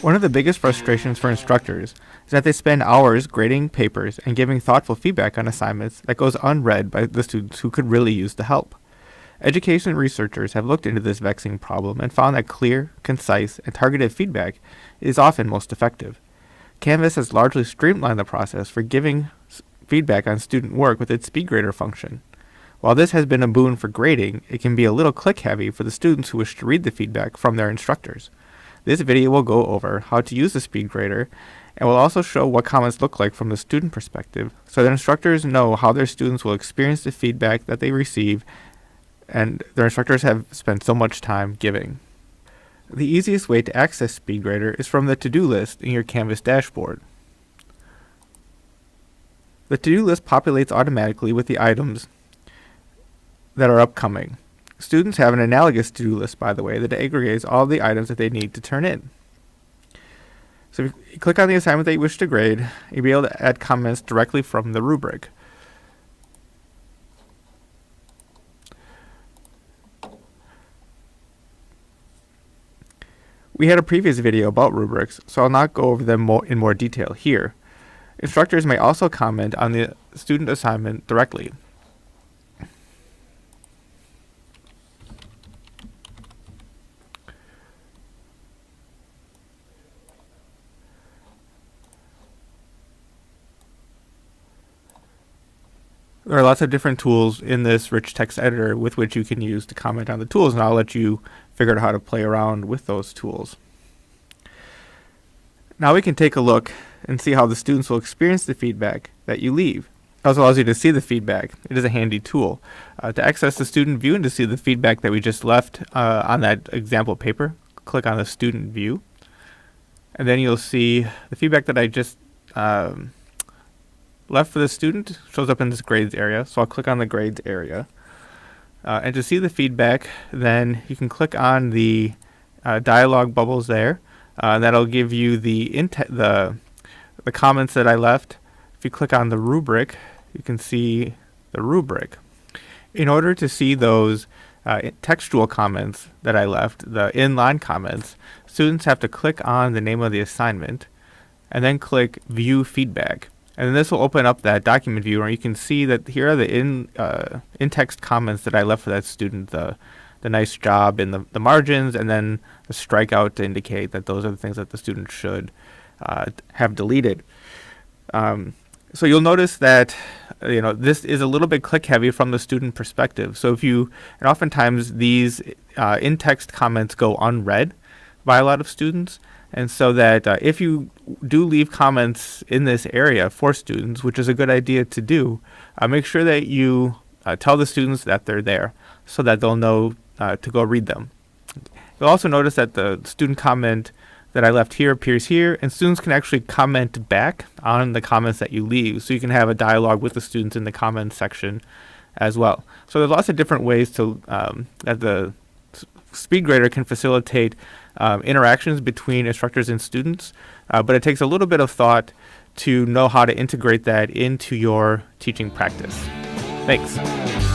One of the biggest frustrations for instructors is that they spend hours grading papers and giving thoughtful feedback on assignments that goes unread by the students who could really use the help. Education researchers have looked into this vexing problem and found that clear, concise, and targeted feedback is often most effective. Canvas has largely streamlined the process for giving feedback on student work with its SpeedGrader function. While this has been a boon for grading, it can be a little click-heavy for the students who wish to read the feedback from their instructors. This video will go over how to use the SpeedGrader and will also show what comments look like from the student perspective so that instructors know how their students will experience the feedback that they receive and their instructors have spent so much time giving. The easiest way to access SpeedGrader is from the to-do list in your Canvas dashboard. The to-do list populates automatically with the items that are upcoming. Students have an analogous to-do list, by the way, that aggregates all the items that they need to turn in. So if you click on the assignment that you wish to grade, you'll be able to add comments directly from the rubric. We had a previous video about rubrics, so I'll not go over them in more detail here. Instructors may also comment on the student assignment directly. There are lots of different tools in this rich text editor with which you can use to comment on the tools, and I'll let you figure out how to play around with those tools. Now we can take a look and see how the students will experience the feedback that you leave. It also allows you to see the feedback. It is a handy tool. To access the student view and to see the feedback that we just left on that example paper, click on the student view. And then you'll see the feedback that I just left for the student shows up in this grades area. So I'll click on the grades area. And to see the feedback, then you can click on the dialog bubbles there. That'll give you the comments that I left. If you click on the rubric, you can see the rubric. In order to see those textual comments that I left, the inline comments, students have to click on the name of the assignment and then click View Feedback. And then this will open up that document view where you can see that here are the in-text comments that I left for that student, the nice job in the margins, and then the strikeout to indicate that those are the things that the student should have deleted. So you'll notice that this is a little bit click-heavy from the student perspective. So and oftentimes these in-text comments go unread by a lot of students. And so that if you do leave comments in this area for students, which is a good idea to do, make sure that you tell the students that they're there so that they'll know to go read them. You'll also notice that the student comment that I left here appears here, and students can actually comment back on the comments that you leave, so you can have a dialogue with the students in the comments section as well. So there's lots of different ways to that the SpeedGrader can facilitate interactions between instructors and students, but it takes a little bit of thought to know how to integrate that into your teaching practice. Thanks.